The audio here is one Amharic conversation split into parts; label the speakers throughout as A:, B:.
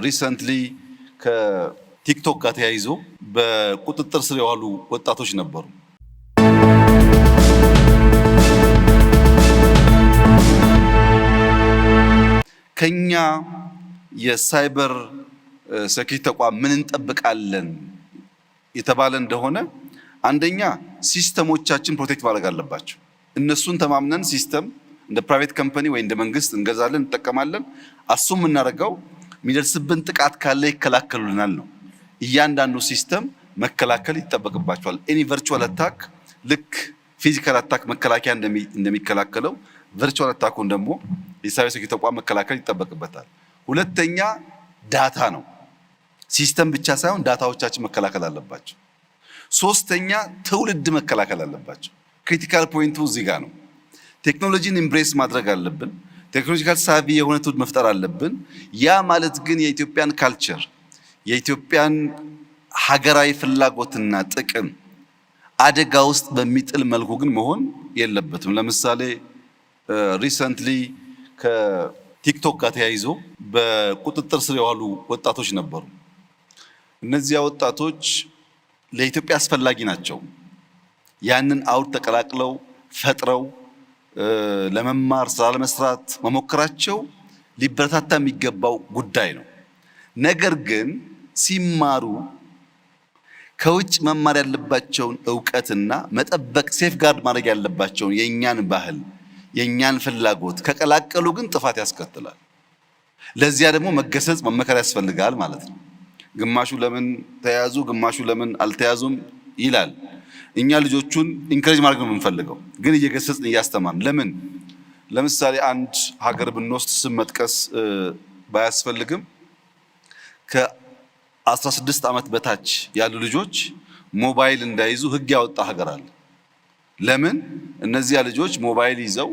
A: ሪሰንትሊ ከቲክቶክ ጋር ተያይዞ በቁጥጥር ስር የዋሉ ወጣቶች ነበሩ። ከኛ የሳይበር ሴኩሪቲ ተቋም ምን እንጠብቃለን የተባለ እንደሆነ አንደኛ ሲስተሞቻችን ፕሮቴክት ማድረግ አለባቸው። እነሱን ተማምነን ሲስተም እንደ ፕራይቬት ካምፓኒ ወይ እንደ መንግስት እንገዛለን እንጠቀማለን። አሱም የምናደርገው የሚደርስብን ጥቃት ካለ ይከላከሉልናል ነው። እያንዳንዱ ሲስተም መከላከል ይጠበቅባቸዋል። ኤኒ ቨርቹዋል አታክ ልክ ፊዚካል አታክ መከላከያ እንደሚከላከለው ቨርቹዋል አታኩን ደግሞ የሳይበር ሴኩሪቲ ተቋም መከላከል ይጠበቅበታል። ሁለተኛ ዳታ ነው። ሲስተም ብቻ ሳይሆን ዳታዎቻችን መከላከል አለባቸው። ሶስተኛ ትውልድ መከላከል አለባቸው። ክሪቲካል ፖይንቱ እዚህ ጋር ነው። ቴክኖሎጂን ኢምብሬስ ማድረግ አለብን። ቴክኖሎጂካል ሳቢ የሆነ ትውልድ መፍጠር አለብን። ያ ማለት ግን የኢትዮጵያን ካልቸር የኢትዮጵያን ሀገራዊ ፍላጎትና ጥቅም አደጋ ውስጥ በሚጥል መልኩ ግን መሆን የለበትም። ለምሳሌ ሪሰንትሊ ከቲክቶክ ጋር ተያይዞ በቁጥጥር ስር የዋሉ ወጣቶች ነበሩ። እነዚያ ወጣቶች ለኢትዮጵያ አስፈላጊ ናቸው። ያንን አውድ ተቀላቅለው ፈጥረው ለመማር ስራ ለመስራት መሞከራቸው ሊበረታታ የሚገባው ጉዳይ ነው። ነገር ግን ሲማሩ ከውጭ መማር ያለባቸውን ዕውቀትና መጠበቅ ሴፍጋርድ ማድረግ ያለባቸውን የእኛን ባህል የእኛን ፍላጎት ከቀላቀሉ ግን ጥፋት ያስከትላል። ለዚያ ደግሞ መገሰጽ መመከር ያስፈልጋል ማለት ነው። ግማሹ ለምን ተያዙ ግማሹ ለምን አልተያዙም ይላል። እኛ ልጆቹን ኢንከሬጅ ማድረግ ነው የምንፈልገው፣ ግን እየገሰጽን እያስተማርን። ለምን ለምሳሌ አንድ ሀገር ብንወስድ ስም መጥቀስ ባያስፈልግም ከ16 ዓመት በታች ያሉ ልጆች ሞባይል እንዳይዙ ሕግ ያወጣ ሀገር አለ። ለምን እነዚያ ልጆች ሞባይል ይዘው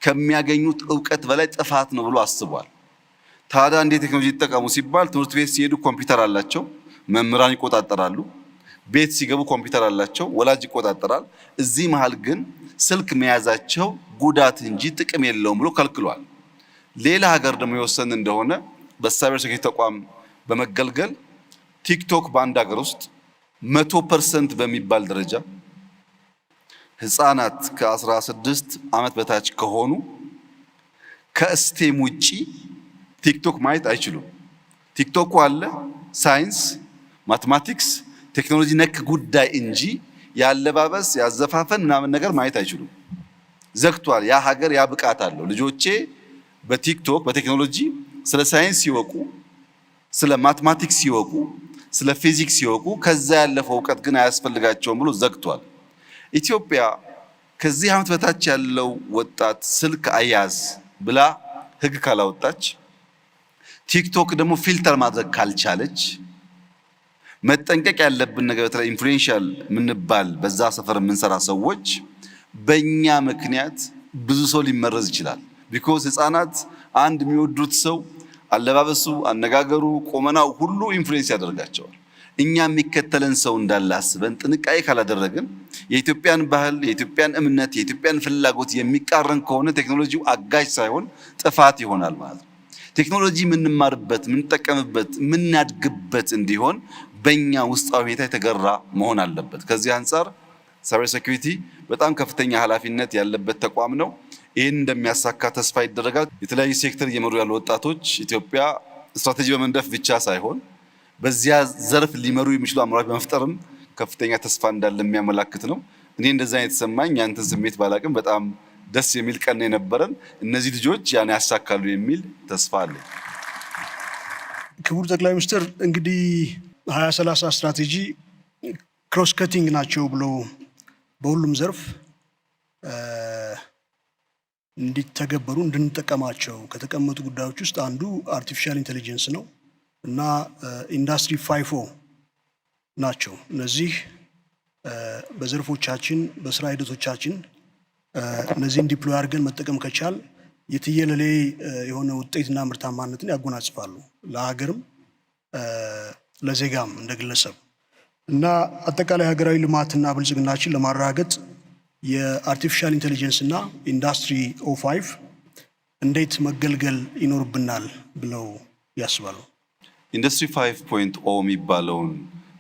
A: ከሚያገኙት ዕውቀት በላይ ጥፋት ነው ብሎ አስቧል። ታዲያ እንዴት ቴክኖሎጂ ይጠቀሙ ሲባል ትምህርት ቤት ሲሄዱ ኮምፒውተር አላቸው፣ መምህራን ይቆጣጠራሉ። ቤት ሲገቡ ኮምፒውተር አላቸው፣ ወላጅ ይቆጣጠራል። እዚህ መሃል ግን ስልክ መያዛቸው ጉዳት እንጂ ጥቅም የለውም ብሎ ከልክሏል። ሌላ ሀገር ደግሞ የወሰን እንደሆነ በሳይበር ሴኩሪቲ ተቋም በመገልገል ቲክቶክ በአንድ ሀገር ውስጥ 100% በሚባል ደረጃ ህፃናት ከ16 ዓመት በታች ከሆኑ ከስቴም ውጪ ቲክቶክ ማየት አይችሉም። ቲክቶክ አለ ሳይንስ፣ ማቴማቲክስ፣ ቴክኖሎጂ ነክ ጉዳይ እንጂ ያለባበስ ያዘፋፈን ምናምን ነገር ማየት አይችሉም። ዘግቷል። ያ ሀገር ያ ብቃት አለው። ልጆቼ በቲክቶክ በቴክኖሎጂ ስለ ሳይንስ ሲወቁ፣ ስለ ማቴማቲክስ ሲወቁ፣ ስለ ፊዚክስ ሲወቁ ከዛ ያለፈው ዕውቀት ግን አያስፈልጋቸውም ብሎ ዘግቷል። ኢትዮጵያ ከዚህ ዓመት በታች ያለው ወጣት ስልክ አያዝ ብላ ህግ ካላወጣች፣ ቲክቶክ ደግሞ ፊልተር ማድረግ ካልቻለች፣ መጠንቀቅ ያለብን ነገር በተለይ ኢንፍሉዌንሻል ምንባል በዛ ሰፈር የምንሰራ ሰዎች በእኛ ምክንያት ብዙ ሰው ሊመረዝ ይችላል። ቢኮዝ ህፃናት አንድ የሚወዱት ሰው አለባበሱ፣ አነጋገሩ፣ ቆመናው ሁሉ ኢንፍሉዌንስ ያደርጋቸዋል። እኛ የሚከተለን ሰው እንዳለ አስበን ጥንቃቄ ካላደረግን የኢትዮጵያን ባህል፣ የኢትዮጵያን እምነት፣ የኢትዮጵያን ፍላጎት የሚቃረን ከሆነ ቴክኖሎጂው አጋዥ ሳይሆን ጥፋት ይሆናል ማለት ነው። ቴክኖሎጂ የምንማርበት፣ የምንጠቀምበት፣ የምናድግበት እንዲሆን በእኛ ውስጣዊ ሁኔታ የተገራ መሆን አለበት። ከዚህ አንጻር ሳይበር ሴኩሪቲ በጣም ከፍተኛ ኃላፊነት ያለበት ተቋም ነው። ይህን እንደሚያሳካ ተስፋ ይደረጋል። የተለያዩ ሴክተር እየመሩ ያሉ ወጣቶች ኢትዮጵያ ስትራቴጂ በመንደፍ ብቻ ሳይሆን በዚያ ዘርፍ ሊመሩ የሚችሉ አመራሮች በመፍጠርም ከፍተኛ ተስፋ እንዳለ የሚያመላክት ነው። እኔ እንደዛ የተሰማኝ ያንተን ስሜት ባላቅም በጣም ደስ የሚል ቀን የነበረን። እነዚህ ልጆች ያን ያሳካሉ የሚል ተስፋ አለ።
B: ክቡር ጠቅላይ ሚኒስትር እንግዲህ 2030 ስትራቴጂ ክሮስ ከቲንግ ናቸው ብሎ በሁሉም ዘርፍ እንዲተገበሩ እንድንጠቀማቸው ከተቀመጡ ጉዳዮች ውስጥ አንዱ አርቲፊሻል ኢንቴሊጀንስ ነው እና ኢንዱስትሪ 5.0 ናቸው። እነዚህ በዘርፎቻችን በስራ ሂደቶቻችን እነዚህን ዲፕሎይ አድርገን መጠቀም ከቻል የትየለሌ የሆነ ውጤትና ምርታማነትን ያጎናጽፋሉ ለሀገርም ለዜጋም እንደ ግለሰብ እና አጠቃላይ ሀገራዊ ልማትና ብልጽግናችን ለማረጋገጥ የአርቲፊሻል ኢንቴሊጀንስ እና ኢንዱስትሪ 5 እንዴት መገልገል ይኖርብናል ብለው ያስባሉ?
A: ኢንዱስትሪ 5.0 የሚባለውን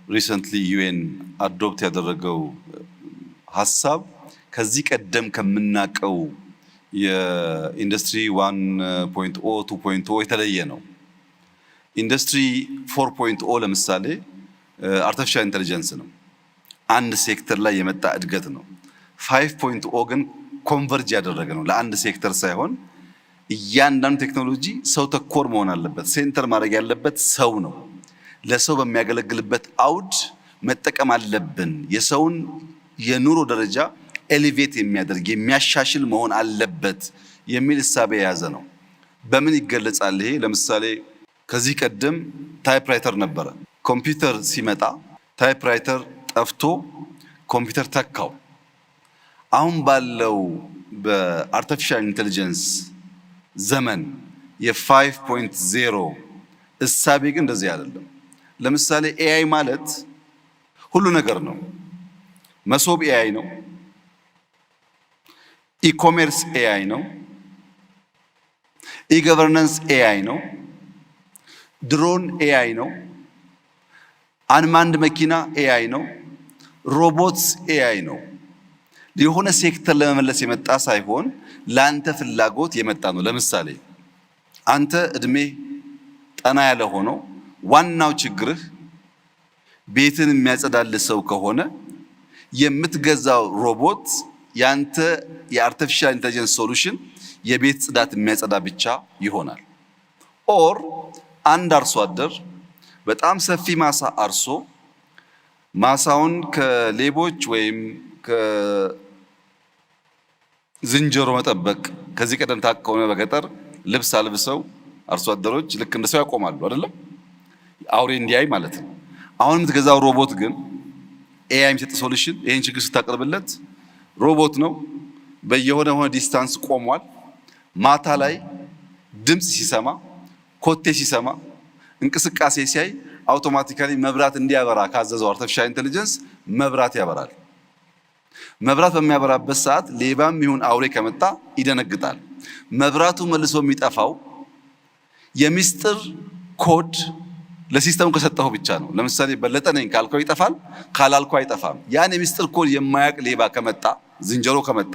A: ሪሰንትሊ ዩኤን አዶፕት ያደረገው ሀሳብ ከዚህ ቀደም ከምናቀው የኢንዱስትሪ 1.0 2.0 የተለየ ነው። ኢንዱስትሪ 4.0 ለምሳሌ አርቲፊሻል ኢንተለጀንስ ነው፣ አንድ ሴክተር ላይ የመጣ እድገት ነው። 5.0 ግን ኮንቨርጅ ያደረገ ነው፣ ለአንድ ሴክተር ሳይሆን እያንዳንዱ ቴክኖሎጂ ሰው ተኮር መሆን አለበት። ሴንተር ማድረግ ያለበት ሰው ነው። ለሰው በሚያገለግልበት አውድ መጠቀም አለብን። የሰውን የኑሮ ደረጃ ኤሊቬት የሚያደርግ የሚያሻሽል መሆን አለበት የሚል እሳቤ የያዘ ነው። በምን ይገለጻል ይሄ? ለምሳሌ ከዚህ ቀደም ታይፕራይተር ነበረ። ኮምፒውተር ሲመጣ ታይፕራይተር ጠፍቶ ኮምፒውተር ተካው። አሁን ባለው በአርቲፊሻል ኢንተለጀንስ ዘመን የ5.0 እሳቤ ግን እንደዚህ አይደለም። ለምሳሌ ኤአይ ማለት ሁሉ ነገር ነው። መሶብ ኤአይ ነው። ኢኮሜርስ ኤአይ ነው። ኢገቨርነንስ ኤአይ ነው። ድሮን ኤአይ ነው። አንማንድ መኪና ኤአይ ነው። ሮቦትስ ኤአይ ነው። የሆነ ሴክተር ለመመለስ የመጣ ሳይሆን ለአንተ ፍላጎት የመጣ ነው። ለምሳሌ አንተ እድሜ ጠና ያለ ሆኖ ዋናው ችግርህ ቤትን የሚያጸዳልህ ሰው ከሆነ የምትገዛው ሮቦት ያንተ የአርቲፊሻል ኢንተለጀንስ ሶሉሽን የቤት ጽዳት የሚያጸዳ ብቻ ይሆናል። ኦር አንድ አርሶ አደር በጣም ሰፊ ማሳ አርሶ ማሳውን ከሌቦች ወይም ከዝንጀሮ መጠበቅ ከዚህ ቀደም ታውቅ ከሆነ በገጠር ልብስ አልብሰው አርሶ አደሮች ልክ እንደ ሰው ያቆማሉ አይደለም? አውሬ እንዲያይ ማለት ነው። አሁን የምትገዛው ሮቦት ግን ኤአይ የሚሰጥ ሶሉሽን ይሄን ችግር ስታቀርብለት ሮቦት ነው። በየሆነ ዲስታንስ ቆሟል። ማታ ላይ ድምፅ ሲሰማ፣ ኮቴ ሲሰማ፣ እንቅስቃሴ ሲያይ አውቶማቲካሊ መብራት እንዲያበራ ካዘዘው አርቲፊሻል ኢንተለጀንስ መብራት ያበራል። መብራት በሚያበራበት ሰዓት ሌባም ይሁን አውሬ ከመጣ ይደነግጣል። መብራቱ መልሶ የሚጠፋው የሚስጥር ኮድ ለሲስተሙ ከሰጠው ብቻ ነው። ለምሳሌ በለጠ ነኝ ካልከው ይጠፋል፣ ካላልከው አይጠፋም። ያን የሚስጥር ኮድ የማያውቅ ሌባ ከመጣ ዝንጀሮ ከመጣ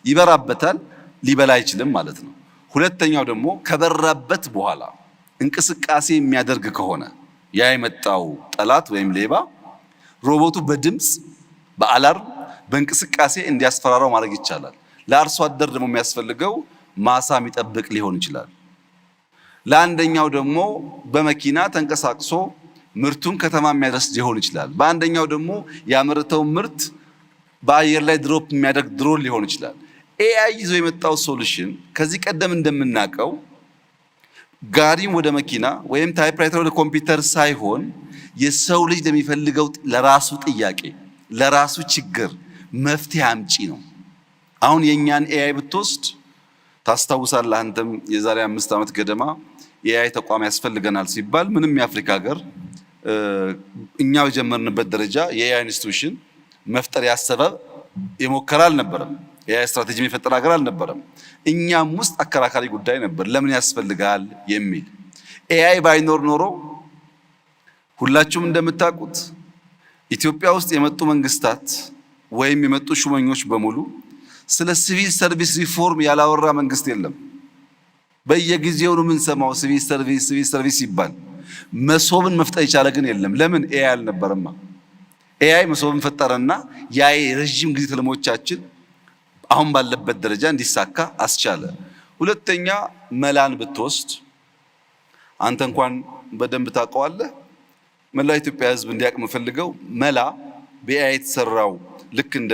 A: ይበራበታል፣ ሊበላ አይችልም ማለት ነው። ሁለተኛው ደግሞ ከበራበት በኋላ እንቅስቃሴ የሚያደርግ ከሆነ ያ የመጣው ጠላት ወይም ሌባ ሮቦቱ በድምፅ በአላርም በእንቅስቃሴ እንዲያስፈራራው ማድረግ ይቻላል። ለአርሶ አደር ደግሞ የሚያስፈልገው ማሳ የሚጠብቅ ሊሆን ይችላል። ለአንደኛው ደግሞ በመኪና ተንቀሳቅሶ ምርቱን ከተማ የሚያደርስ ሊሆን ይችላል። በአንደኛው ደግሞ ያመረተው ምርት በአየር ላይ ድሮፕ የሚያደርግ ድሮን ሊሆን ይችላል። ኤአይ ይዞ የመጣው ሶሉሽን ከዚህ ቀደም እንደምናውቀው ጋሪም ወደ መኪና ወይም ታይፕራይተር ወደ ኮምፒውተር ሳይሆን የሰው ልጅ ለሚፈልገው ለራሱ ጥያቄ ለራሱ ችግር መፍትሄ አምጪ ነው። አሁን የኛን ኤአይ ብትወስድ ታስታውሳለህ። አንተም የዛሬ 5 ዓመት ገደማ የኤአይ ተቋም ያስፈልገናል ሲባል ምንም የአፍሪካ ሀገር እኛ በጀመርንበት ደረጃ የኤአይ ኢንስቲትዩሽን መፍጠር ያሰበ የሞከረ አልነበረም። የኤአይ ስትራቴጂ የፈጠረ ሀገር አልነበረም። እኛም ውስጥ አከራካሪ ጉዳይ ነበር፣ ለምን ያስፈልጋል የሚል። ኤአይ ባይኖር ኖሮ ሁላችሁም እንደምታውቁት ኢትዮጵያ ውስጥ የመጡ መንግስታት ወይም የመጡ ሹመኞች በሙሉ ስለ ሲቪል ሰርቪስ ሪፎርም ያላወራ መንግስት የለም። በየጊዜው ነው የምንሰማው ሲቪል ሰርቪስ ይባል። መሶብን መፍጠር የቻለ ግን የለም። ለምን? ኤአይ አልነበረማ። ኤአይ መሶብን ፈጠረና ያ የረጅም ጊዜ ትልሞቻችን አሁን ባለበት ደረጃ እንዲሳካ አስቻለ። ሁለተኛ መላን ብትወስድ አንተ እንኳን በደንብ ታውቀዋለህ። መላው ኢትዮጵያ ሕዝብ እንዲያውቅ የምፈልገው መላ በኤአይ የተሰራው ልክ እንደ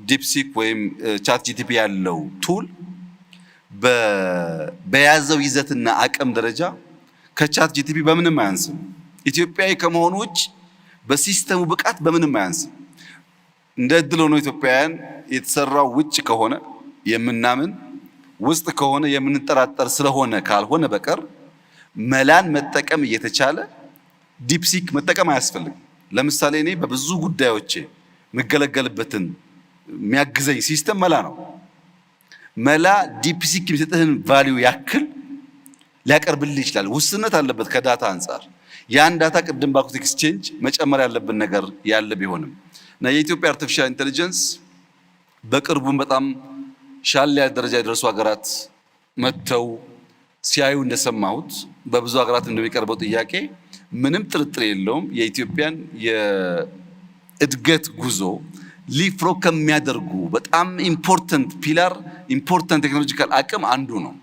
A: ዲፕሲክ ወይም ቻት ጂቲፒ ያለው ቱል በያዘው ይዘትና አቅም ደረጃ ከቻት ጂቲፒ በምንም አያንስም። ኢትዮጵያዊ ከመሆኑ ውጭ በሲስተሙ ብቃት በምንም አያንስም። እንደ እድል ሆኖ ኢትዮጵያውያን የተሰራው ውጭ ከሆነ የምናምን ውስጥ ከሆነ የምንጠራጠር ስለሆነ ካልሆነ በቀር መላን መጠቀም እየተቻለ ዲፕሲክ መጠቀም አያስፈልግም። ለምሳሌ እኔ በብዙ ጉዳዮቼ የምገለገልበትን የሚያግዘኝ ሲስተም መላ ነው። መላ ዲፕሲክ የሚሰጥህን ቫልዩ ያክል ሊያቀርብልህ ይችላል። ውስንነት አለበት ከዳታ አንጻር። ያን ዳታ ቅድም ባልኩት ኤክስቼንጅ መጨመር ያለብን ነገር ያለ ቢሆንም እና የኢትዮጵያ አርቲፊሻል ኢንተለጀንስ በቅርቡም በጣም ሻል ያለ ደረጃ የደረሱ ሀገራት መጥተው ሲያዩ እንደሰማሁት በብዙ ሀገራት እንደሚቀርበው ጥያቄ ምንም ጥርጥር የለውም የኢትዮጵያን የእድገት ጉዞ ሊፍሮግ ከሚያደርጉ በጣም ኢምፖርታንት ፒላር ኢምፖርታንት ቴክኖሎጂካል አቅም አንዱ ነው።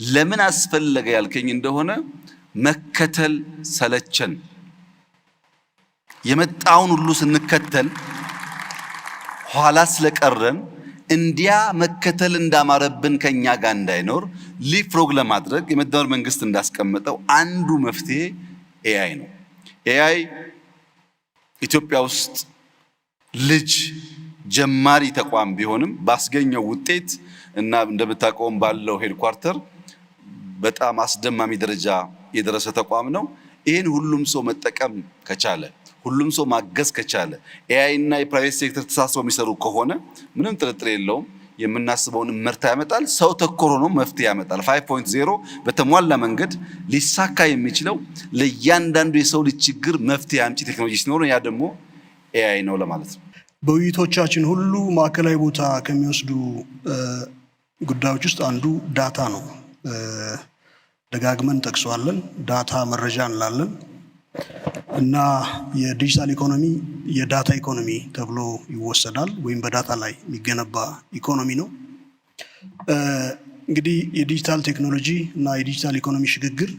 A: ለምን አስፈለገ ያልከኝ እንደሆነ መከተል ሰለቸን። የመጣውን ሁሉ ስንከተል ኋላ ስለቀረን እንዲያ መከተል እንዳማረብን ከኛ ጋር እንዳይኖር ሊፍሮግ ለማድረግ የመደመር መንግስት እንዳስቀመጠው አንዱ መፍትሄ ኤአይ ነው። ኤአይ ኢትዮጵያ ውስጥ ልጅ ጀማሪ ተቋም ቢሆንም ባስገኘው ውጤት እና እንደምታውቀውም ባለው ሄድኳርተር በጣም አስደማሚ ደረጃ የደረሰ ተቋም ነው። ይህን ሁሉም ሰው መጠቀም ከቻለ ሁሉም ሰው ማገዝ ከቻለ ኤአይ እና የፕራይቬት ሴክተር ተሳስበው የሚሰሩ ከሆነ ምንም ጥርጥር የለውም የምናስበውን ምርታ ያመጣል። ሰው ተኮር ሆኖ መፍትሄ ያመጣል። 5.0 በተሟላ መንገድ ሊሳካ የሚችለው ለእያንዳንዱ የሰው ልጅ ችግር መፍትሄ አምጪ ቴክኖሎጂ ሲኖር ያ ደግሞ ኤአይ ነው ለማለት ነው።
B: በውይይቶቻችን ሁሉ ማዕከላዊ ቦታ ከሚወስዱ ጉዳዮች ውስጥ አንዱ ዳታ ነው። ደጋግመን ጠቅሰዋለን። ዳታ መረጃ እንላለን እና የዲጂታል ኢኮኖሚ የዳታ ኢኮኖሚ ተብሎ ይወሰዳል፣ ወይም በዳታ ላይ የሚገነባ ኢኮኖሚ ነው። እንግዲህ የዲጂታል ቴክኖሎጂ እና የዲጂታል ኢኮኖሚ ሽግግር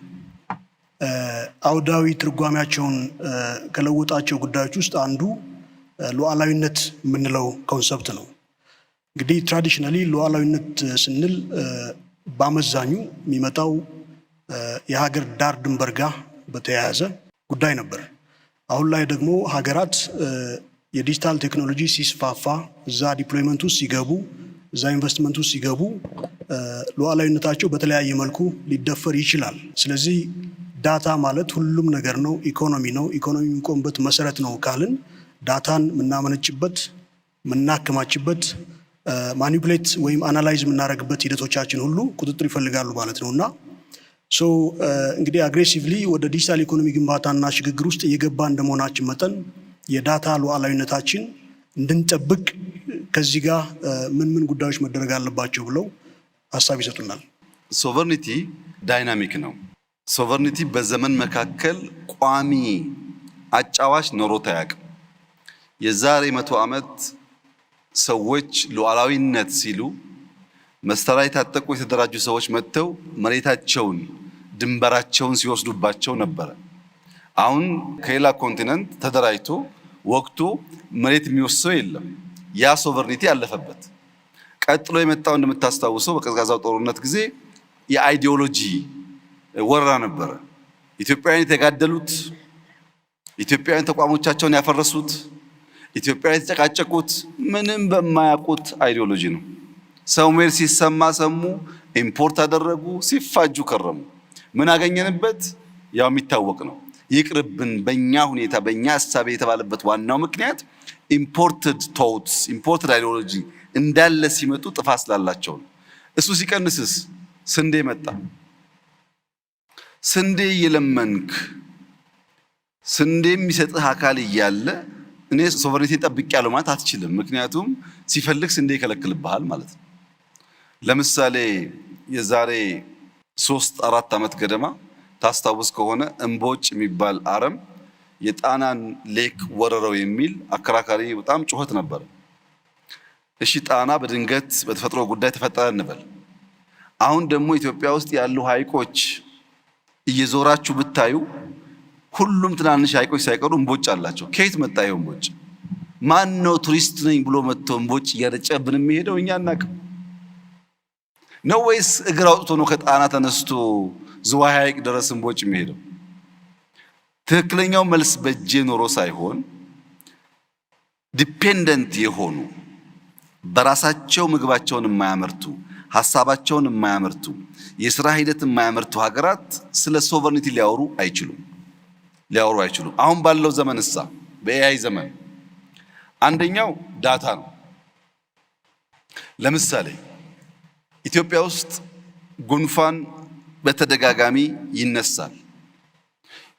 B: አውዳዊ ትርጓሜያቸውን ከለወጣቸው ጉዳዮች ውስጥ አንዱ ሉዓላዊነት የምንለው ኮንሰፕት ነው። እንግዲህ ትራዲሽናሊ ሉዓላዊነት ስንል በአመዛኙ የሚመጣው የሀገር ዳር ድንበር ጋር በተያያዘ ጉዳይ ነበር። አሁን ላይ ደግሞ ሀገራት የዲጂታል ቴክኖሎጂ ሲስፋፋ እዛ ዲፕሎይመንት ውስጥ ሲገቡ እዛ ኢንቨስትመንት ውስጥ ሲገቡ ሉዓላዊነታቸው በተለያየ መልኩ ሊደፈር ይችላል። ስለዚህ ዳታ ማለት ሁሉም ነገር ነው፣ ኢኮኖሚ ነው። ኢኮኖሚ የሚቆምበት መሰረት ነው ካልን ዳታን የምናመነጭበት፣ የምናከማችበት፣ ማኒፑሌት ወይም አናላይዝ የምናደርግበት ሂደቶቻችን ሁሉ ቁጥጥር ይፈልጋሉ ማለት ነው እና እንግዲህ አግሬሲቭሊ ወደ ዲጂታል ኢኮኖሚ ግንባታና ሽግግር ውስጥ እየገባ እንደመሆናችን መጠን የዳታ ሉዓላዊነታችን እንድንጠብቅ ከዚህ ጋር ምን ምን ጉዳዮች መደረግ አለባቸው ብለው ሀሳብ ይሰጡናል።
A: ሶቨርኒቲ ዳይናሚክ ነው። ሶቨርኒቲ በዘመን መካከል ቋሚ አጫዋች ኖሮት አያውቅም። የዛሬ 100 ዓመት ሰዎች ሉዓላዊነት ሲሉ መሳሪያ የታጠቁ የተደራጁ ሰዎች መጥተው መሬታቸውን ድንበራቸውን ሲወስዱባቸው ነበረ። አሁን ከሌላ ኮንቲነንት ተደራጅቶ ወቅቱ መሬት የሚወስደው የለም። ያ ሶቨርኒቲ ያለፈበት። ቀጥሎ የመጣው እንደምታስታውሰው በቀዝቃዛው ጦርነት ጊዜ የአይዲዮሎጂ ወረራ ነበረ። ኢትዮጵያውያን የተጋደሉት፣ ኢትዮጵያውያን ተቋሞቻቸውን ያፈረሱት፣ ኢትዮጵያውያን የተጨቃጨቁት ምንም በማያውቁት አይዲዮሎጂ ነው። ሰው ሜር ሲሰማ ሰሙ፣ ኢምፖርት አደረጉ፣ ሲፋጁ ከረሙ። ምን አገኘንበት? ያው የሚታወቅ ነው። ይቅርብን በእኛ ሁኔታ በእኛ ሀሳብ የተባለበት ዋናው ምክንያት ኢምፖርትድ ቶትስ ኢምፖርትድ አይዲዮሎጂ እንዳለ ሲመጡ ጥፋት ስላላቸው ነው። እሱ ሲቀንስስ ስንዴ መጣ። ስንዴ እየለመንክ ስንዴ የሚሰጥህ አካል እያለ እኔ ሶቨሬኒቲ ጠብቄያለሁ ማለት አትችልም። ምክንያቱም ሲፈልግ ስንዴ ይከለክልብሃል ማለት ነው። ለምሳሌ የዛሬ 3-4 ዓመት ገደማ ታስታውስ ከሆነ እምቦጭ የሚባል አረም የጣናን ሌክ ወረረው የሚል አከራካሪ በጣም ጩኸት ነበር። እሺ ጣና በድንገት በተፈጥሮ ጉዳይ ተፈጠረ እንበል። አሁን ደግሞ ኢትዮጵያ ውስጥ ያሉ ሐይቆች እየዞራችሁ ብታዩ ሁሉም ትናንሽ ሐይቆች ሳይቀሩ እምቦጭ አላቸው። ከየት መጣ ይሄ እምቦጭ? ማን ነው ቱሪስት ነኝ ብሎ መጥቶ እምቦጭ እያረጨብን የሚሄደው? እኛ እናውቅ ነው ወይስ እግር አውጥቶ ነው ከጣና ተነስቶ ዝዋይ ሐይቅ ድረስ እምቦጭ የሚሄደው? ትክክለኛው መልስ በእጄ ኖሮ ሳይሆን ዲፔንደንት የሆኑ በራሳቸው ምግባቸውን የማያመርቱ ሐሳባቸውን የማያመርቱ የሥራ ሂደት የማያመርቱ ሀገራት ስለ ሶቨርኒቲ ሊያወሩ አይችሉም። አሁን ባለው ዘመን በኤአይ ዘመን አንደኛው ዳታ ነው። ለምሳሌ ኢትዮጵያ ውስጥ ጉንፋን በተደጋጋሚ ይነሳል።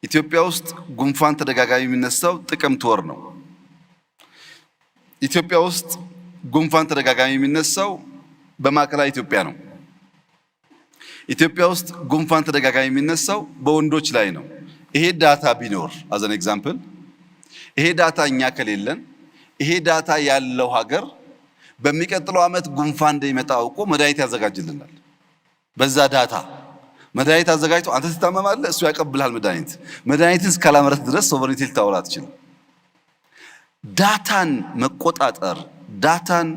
A: ኢትዮጵያ ውስጥ ጉንፋን ተደጋጋሚ የሚነሳው ጥቅምት ወር ነው። ኢትዮጵያ ውስጥ ጉንፋን ተደጋጋሚ የሚነሳው በማዕከላዊ ኢትዮጵያ ነው። ኢትዮጵያ ውስጥ ጉንፋን ተደጋጋሚ የሚነሳው በወንዶች ላይ ነው። ይሄ ዳታ ቢኖር አዘን ኤግዛምፕል ይሄ ዳታ እኛ ከሌለን ይሄ ዳታ ያለው ሀገር በሚቀጥለው ዓመት ጉንፋን እንደሚመጣ አውቆ መድኃኒት ያዘጋጅልናል። በዛ ዳታ መድኃኒት አዘጋጅቶ አንተ ትታመማለህ፣ እሱ ያቀብልሃል መድኃኒት። መድኃኒትን እስካላመረት ድረስ ሶቨሬኒቲ ልታወራ አትችልም። ዳታን መቆጣጠር፣ ዳታን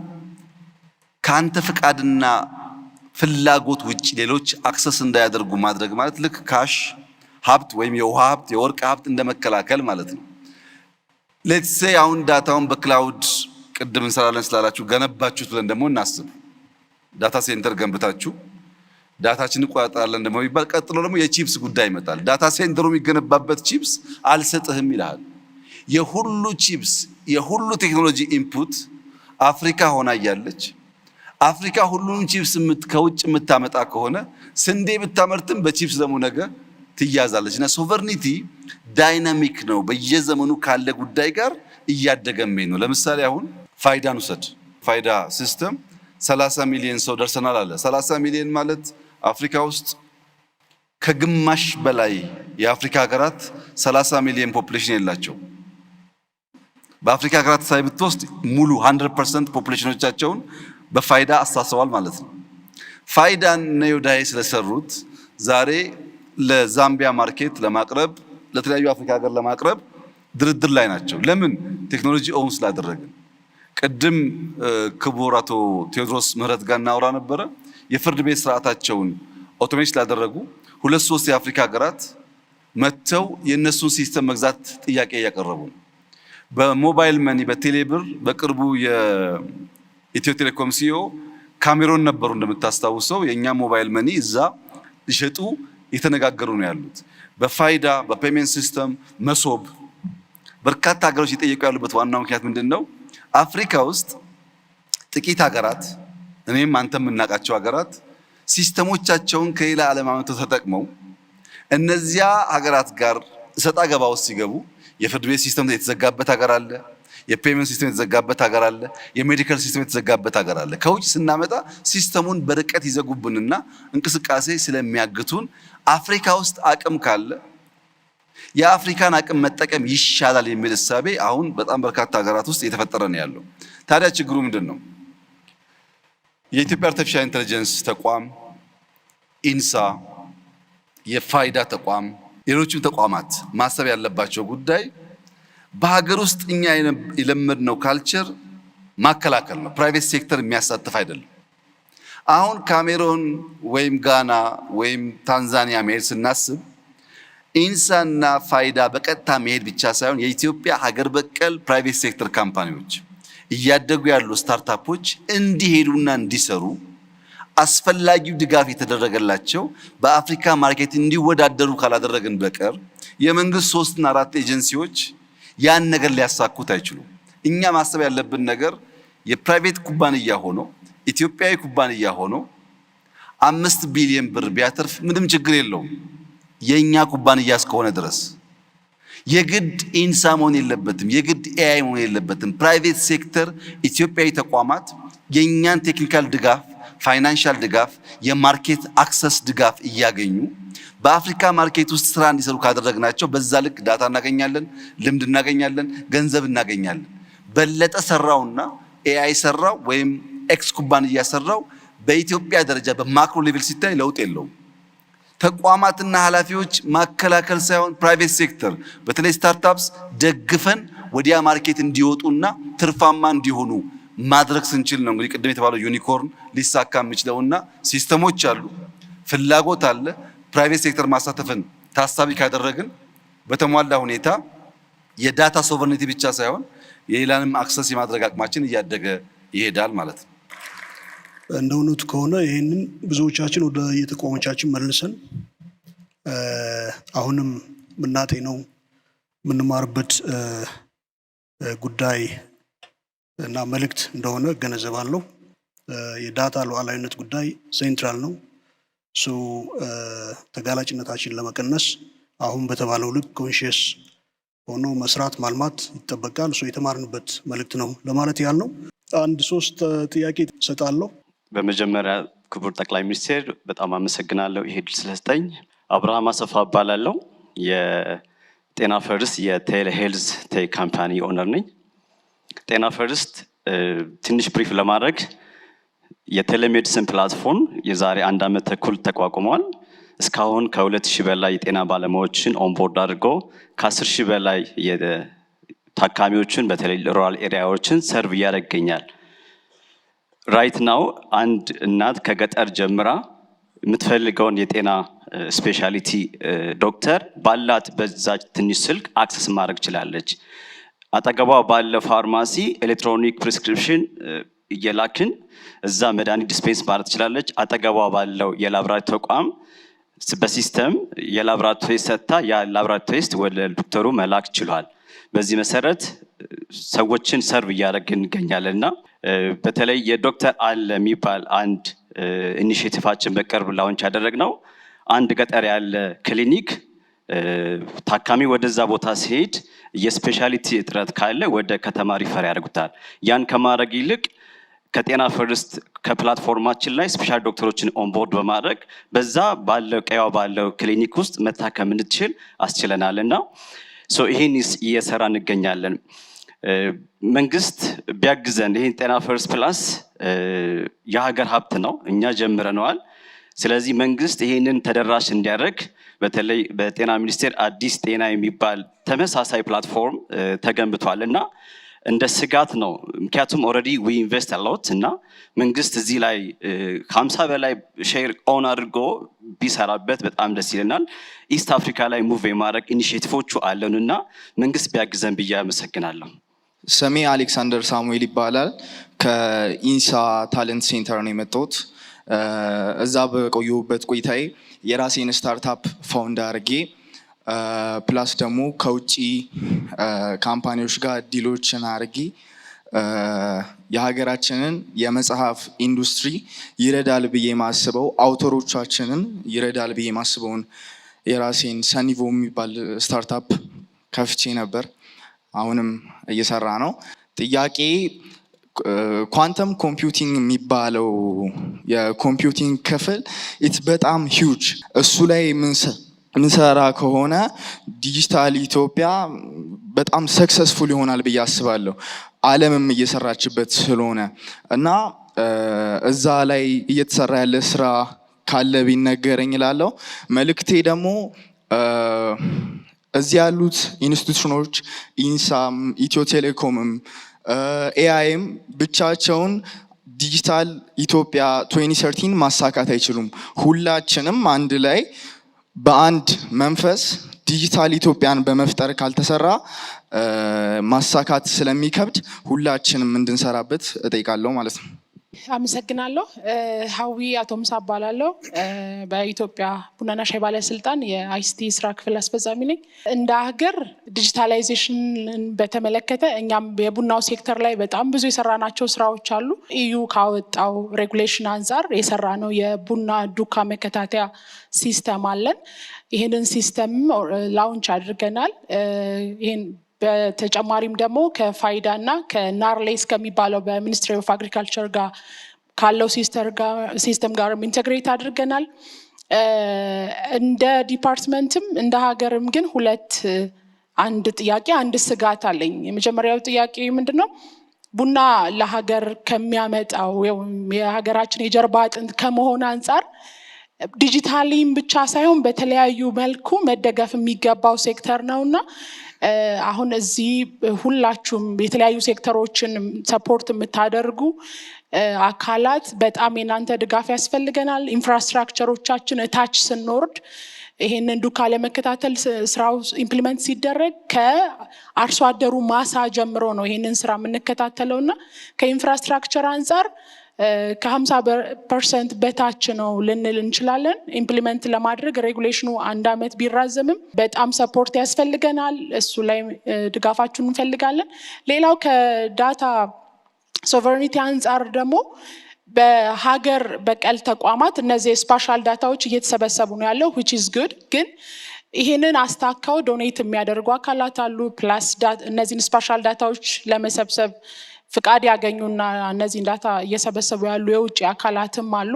A: ከአንተ ፍቃድና ፍላጎት ውጭ ሌሎች አክሰስ እንዳያደርጉ ማድረግ ማለት ልክ ካሽ ሀብት ወይም የውሃ ሀብት የወርቅ ሀብት እንደመከላከል ማለት ነው። ሌትስ ሴይ አሁን ዳታውን በክላውድ ቅድም እንሰራለን ስላላችሁ ገነባችሁት ብለን ደግሞ እናስብ። ዳታ ሴንተር ገንብታችሁ ዳታችን እንቆጣጠራለን ደግሞ ይባል። ቀጥሎ ደግሞ የቺፕስ ጉዳይ ይመጣል። ዳታ ሴንተሩ የሚገነባበት ቺፕስ አልሰጥህም ይላል። የሁሉ ቺፕስ የሁሉ ቴክኖሎጂ ኢንፑት አፍሪካ ሆና እያለች አፍሪካ ሁሉንም ቺፕስ ከውጭ የምታመጣ ከሆነ ስንዴ ብታመርትም በቺፕስ ደግሞ ነገ ትያዛለች። እና ሶቨርኒቲ ዳይናሚክ ነው። በየዘመኑ ካለ ጉዳይ ጋር እያደገ ነው። ለምሳሌ አሁን ፋይዳን ውሰድ። ፋይዳ ሲስተም 30 ሚሊዮን ሰው ደርሰናል አለ። 30 ሚሊዮን ማለት አፍሪካ ውስጥ ከግማሽ በላይ የአፍሪካ ሀገራት 30 ሚሊዮን ፖፑሌሽን የላቸው። በአፍሪካ ሀገራት ሳይ ብትወስድ ሙሉ 100% ፖፑሌሽኖቻቸውን በፋይዳ አስተሳስረዋል ማለት ነው። ፋይዳን ነዮዳይ ስለሰሩት ዛሬ ለዛምቢያ ማርኬት ለማቅረብ ለተለያዩ አፍሪካ ሀገር ለማቅረብ ድርድር ላይ ናቸው። ለምን? ቴክኖሎጂ ኦውን ስላደረግን። ቅድም ክቡር አቶ ቴዎድሮስ ምህረት ጋር እናወራ ነበረ። የፍርድ ቤት ስርዓታቸውን ኦቶሜት ስላደረጉ 2-3 የአፍሪካ ሀገራት መጥተው የእነሱን ሲስተም መግዛት ጥያቄ እያቀረቡ ነው። በሞባይል መኒ በቴሌብር በቅርቡ የኢትዮ ቴሌኮም ሲኦ ካሜሮን ነበሩ እንደምታስታውሰው። የእኛ ሞባይል መኒ እዛ ሊሸጡ የተነጋገሩ ነው ያሉት። በፋይዳ በፔሜንት ሲስተም መሶብ በርካታ ሀገሮች እየጠየቁ ያሉበት ዋናው ምክንያት ምንድን ነው? አፍሪካ ውስጥ ጥቂት ሀገራት እኔም አንተም የምናውቃቸው ሀገራት ሲስተሞቻቸውን ከሌላ ዓለም አመተው ተጠቅመው እነዚያ ሀገራት ጋር እሰጣ ገባ ውስጥ ሲገቡ የፍርድ ቤት ሲስተም የተዘጋበት ሀገር አለ። የፔሜንት ሲስተም የተዘጋበት ሀገር አለ። የሜዲካል ሲስተም የተዘጋበት ሀገር አለ። ከውጭ ስናመጣ ሲስተሙን በርቀት ይዘጉብንና እንቅስቃሴ ስለሚያግቱን አፍሪካ ውስጥ አቅም ካለ የአፍሪካን አቅም መጠቀም ይሻላል የሚል እሳቤ አሁን በጣም በርካታ ሀገራት ውስጥ እየተፈጠረ ነው ያለው። ታዲያ ችግሩ ምንድን ነው? የኢትዮጵያ አርቲፊሻል ኢንተለጀንስ ተቋም፣ ኢንሳ፣ የፋይዳ ተቋም፣ ሌሎችም ተቋማት ማሰብ ያለባቸው ጉዳይ በሀገር ውስጥ እኛ የለመድነው ካልቸር ማከላከል ነው። ፕራይቬት ሴክተር የሚያሳትፍ አይደለም። አሁን ካሜሮን ወይም ጋና ወይም ታንዛኒያ መሄድ ስናስብ ኢንሳና ፋይዳ በቀጥታ መሄድ ብቻ ሳይሆን የኢትዮጵያ ሀገር በቀል ፕራይቬት ሴክተር ካምፓኒዎች እያደጉ ያሉ ስታርታፖች እንዲሄዱና እንዲሰሩ አስፈላጊው ድጋፍ የተደረገላቸው በአፍሪካ ማርኬት እንዲወዳደሩ ካላደረግን በቀር የመንግስት 3 እና 4 ኤጀንሲዎች ያን ነገር ሊያሳኩት አይችሉም። እኛ ማሰብ ያለብን ነገር የፕራይቬት ኩባንያ ሆኖ ኢትዮጵያዊ ኩባንያ ሆኖ 5 ቢሊዮን ብር ቢያተርፍ ምንም ችግር የለውም። የኛ ኩባንያ እስከሆነ ድረስ የግድ ኢንሳ መሆን የለበትም፣ የግድ ኤአይ መሆን የለበትም። ፕራይቬት ሴክተር ኢትዮጵያዊ ተቋማት የኛን ቴክኒካል ድጋፍ፣ ፋይናንሻል ድጋፍ፣ የማርኬት አክሰስ ድጋፍ እያገኙ በአፍሪካ ማርኬት ውስጥ ስራ እንዲሰሩ ካደረግናቸው በዛ ልክ ዳታ እናገኛለን፣ ልምድ እናገኛለን፣ ገንዘብ እናገኛለን። በለጠ ሰራውና ኤአይ ሰራው ወይም ኤክስ ኩባንያ ሰራው በኢትዮጵያ ደረጃ በማክሮ ሌቭል ሲታይ ለውጥ የለውም። ተቋማትና ኃላፊዎች ማከላከል ሳይሆን ፕራይቬት ሴክተር በተለይ ስታርታፕስ ደግፈን ወዲያ ማርኬት እንዲወጡና ትርፋማ እንዲሆኑ ማድረግ ስንችል ነው እንግዲህ ቅድም የተባለው ዩኒኮርን ሊሳካ የሚችለውና ሲስተሞች አሉ፣ ፍላጎት አለ። ፕራይቬት ሴክተር ማሳተፍን ታሳቢ ካደረግን በተሟላ ሁኔታ የዳታ ሶቨርኒቲ ብቻ ሳይሆን የሌላንም አክሰስ የማድረግ አቅማችን እያደገ ይሄዳል ማለት ነው።
B: እንደ እውነቱ ከሆነ ይህንን ብዙዎቻችን ወደ የተቋሞቻችን መልሰን አሁንም የምናጤነው የምንማርበት ጉዳይ እና መልእክት እንደሆነ እገነዘባለሁ። የዳታ ሉዓላዊነት ጉዳይ ሴንትራል ነው። ተጋላጭነታችን ለመቀነስ አሁን በተባለው ልክ ኮንሺየስ ሆኖ መስራት ማልማት ይጠበቃል። እሱ የተማርንበት መልእክት ነው ለማለት ያህል ነው። አንድ 3 ጥያቄ ሰጣለሁ።
C: በመጀመሪያ ክቡር ጠቅላይ ሚኒስትር በጣም አመሰግናለሁ ይሄ ድል ስለሰጠኝ። አብርሃም አሰፋ እባላለሁ። የጤና ፈርስት የቴሌ ሄልዝ ቴክ ካምፓኒ ኦነር ነኝ። ጤና ፈርስት ትንሽ ብሪፍ ለማድረግ የቴሌሜዲሲን ፕላትፎርም የዛሬ 1 ዓመት ተኩል ተቋቁሟል። እስካሁን ከ2000 በላይ የጤና ባለሙያዎችን ኦንቦርድ አድርጎ ከ10,000 በላይ ታካሚዎችን በተለይ ሩራል ኤሪያዎችን ሰርቭ እያደረገ ይገኛል። ራይት ናው አንድ እናት ከገጠር ጀምራ የምትፈልገውን የጤና ስፔሻሊቲ ዶክተር ባላት በዛች ትንሽ ስልክ አክሰስ ማድረግ ችላለች። አጠገቧ ባለ ፋርማሲ ኤሌክትሮኒክ ፕሪስክሪፕሽን እየላክን እዛ መድኃኒት ዲስፔንስ ማድረግ ትችላለች። አጠገቧ ባለው የላብራቶሪ ተቋም በሲስተም የላብራቶሪ ሰጥታ የላብራቶሪ ቴስት ወደ ዶክተሩ መላክ ችሏል። በዚህ መሰረት ሰዎችን ሰርቭ እያደረግን እንገኛለን እና በተለይ የዶክተር አለ የሚባል አንድ ኢኒሼቲቫችን በቅርብ ላውንች ያደረግነው አንድ ገጠር ያለ ክሊኒክ ታካሚ ወደዛ ቦታ ሲሄድ የስፔሻሊቲ እጥረት ካለ ወደ ከተማ ሪፈር ያደርጉታል። ያን ከማድረግ ይልቅ ከጤና ፈርስት ከፕላትፎርማችን ላይ ስፔሻል ዶክተሮችን ኦንቦርድ በማድረግ በዛ ባለው ቀያው ባለው ክሊኒክ ውስጥ መታከም እንድትችል አስችለናል እና ይህን እየሰራ እንገኛለን። መንግስት ቢያግዘን ይህን ጤና ፈርስት ፕላስ የሀገር ሀብት ነው፣ እኛ ጀምረነዋል። ስለዚህ መንግስት ይህንን ተደራሽ እንዲያደርግ በተለይ በጤና ሚኒስቴር አዲስ ጤና የሚባል ተመሳሳይ ፕላትፎርም ተገንብቷል እና እንደ ስጋት ነው። ምክንያቱም ኦልሬዲ ዊ ኢንቨስት አሎት እና መንግስት እዚህ ላይ 50 በላይ ሼር ኦን አድርጎ ቢሰራበት በጣም ደስ ይለናል። ኢስት አፍሪካ ላይ ሙቭ የማድረግ ኢኒሼቲቮቹ አለን እና መንግስት ቢያግዘን ብዬ አመሰግናለሁ።
D: ስሜ አሌክሳንደር ሳሙኤል ይባላል። ከኢንሳ ታለንት ሴንተር ነው የመጣሁት። እዛ በቆየሁበት ቆይታዬ የራሴን ስታርታፕ ፋውንድ አድርጌ ፕላስ ደግሞ ከውጭ ካምፓኒዎች ጋር ዲሎችን አድርጌ የሀገራችንን የመጽሐፍ ኢንዱስትሪ ይረዳል ብዬ ማስበው አውተሮቻችንን ይረዳል ብዬ ማስበውን የራሴን ሰኒቮ የሚባል ስታርታፕ ከፍቼ ነበር። አሁንም እየሰራ ነው። ጥያቄ ኳንተም ኮምፒውቲንግ የሚባለው የኮምፒውቲንግ ክፍል ኢትስ በጣም ሂውጅ። እሱ ላይ ምንሰራ ከሆነ ዲጂታል ኢትዮጵያ በጣም ሰክሰስፉል ይሆናል ብዬ አስባለሁ። ዓለምም እየሰራችበት ስለሆነ እና እዛ ላይ እየተሰራ ያለ ስራ ካለ ቢነገረኝ እላለሁ። መልእክቴ ደግሞ እዚህ ያሉት ኢንስቲትዩሽኖች ኢንሳም፣ ኢትዮ ቴሌኮምም ኤአይም ብቻቸውን ዲጂታል ኢትዮጵያ 2013 ማሳካት አይችሉም። ሁላችንም አንድ ላይ በአንድ መንፈስ ዲጂታል ኢትዮጵያን በመፍጠር ካልተሰራ ማሳካት ስለሚከብድ ሁላችንም እንድንሰራበት እጠይቃለሁ ማለት ነው።
E: አመሰግናለሁ። ሀዊ አቶ ሙሳ እባላለሁ። በኢትዮጵያ ቡናና ሻይ ባለስልጣን የአይሲቲ ስራ ክፍል አስፈጻሚ ነኝ። እንደ ሀገር ዲጂታላይዜሽንን በተመለከተ እኛም የቡናው ሴክተር ላይ በጣም ብዙ የሰራናቸው ስራዎች አሉ። ኢዩ ካወጣው ሬጉሌሽን አንጻር የሰራ ነው የቡና ዱካ መከታተያ ሲስተም አለን። ይህንን ሲስተም ላውንች አድርገናል። ይህን በተጨማሪም ደግሞ ከፋይዳ እና ከናርሌስ ከሚባለው በሚኒስትሪ ኦፍ አግሪካልቸር ጋር ካለው ሲስተም ጋር ኢንተግሬት አድርገናል። እንደ ዲፓርትመንትም እንደ ሀገርም ግን አንድ ጥያቄ አንድ ስጋት አለኝ። የመጀመሪያው ጥያቄ ምንድነው? ቡና ለሀገር ከሚያመጣው የሀገራችን የጀርባ አጥንት ከመሆን አንጻር ዲጂታሊም ብቻ ሳይሆን በተለያዩ መልኩ መደገፍ የሚገባው ሴክተር ነውና አሁን እዚህ ሁላችሁም የተለያዩ ሴክተሮችን ሰፖርት የምታደርጉ አካላት በጣም የናንተ ድጋፍ ያስፈልገናል። ኢንፍራስትራክቸሮቻችን እታች ስንወርድ ይሄንን ዱካ ለመከታተል ስራው ኢምፕሊመንት ሲደረግ ከአርሶ አደሩ ማሳ ጀምሮ ነው ይሄንን ስራ የምንከታተለውና ከኢንፍራስትራክቸር አንጻር ከ50% በታች ነው ልንል እንችላለን። ኢምፕሊመንት ለማድረግ ሬጉሌሽኑ 1 ዓመት ቢራዘምም በጣም ሰፖርት ያስፈልገናል። እሱ ላይ ድጋፋችሁን እንፈልጋለን። ሌላው ከዳታ ሶቨሬኒቲ አንጻር ደግሞ በሀገር በቀል ተቋማት እነዚህ ስፓሻል ዳታዎች እየተሰበሰቡ ነው ያለው which is good። ግን ይሄንን አስታካው ዶኔት የሚያደርጉ አካላት አሉ። ፕላስ እነዚህን ስፓሻል ዳታዎች ለመሰብሰብ ፍቃድ ያገኙና እነዚህን ዳታ እየሰበሰቡ ያሉ የውጭ አካላትም አሉ።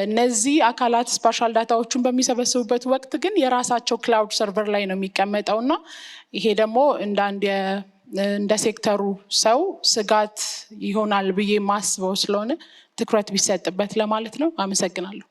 E: እነዚህ አካላት ስፓሻል ዳታዎቹን በሚሰበስቡበት ወቅት ግን የራሳቸው ክላውድ ሰርቨር ላይ ነው የሚቀመጠውና ይሄ ደግሞ እንደ ሴክተሩ ሰው ስጋት ይሆናል ብዬ ማስበው ስለሆነ ትኩረት ቢሰጥበት ለማለት ነው። አመሰግናለሁ።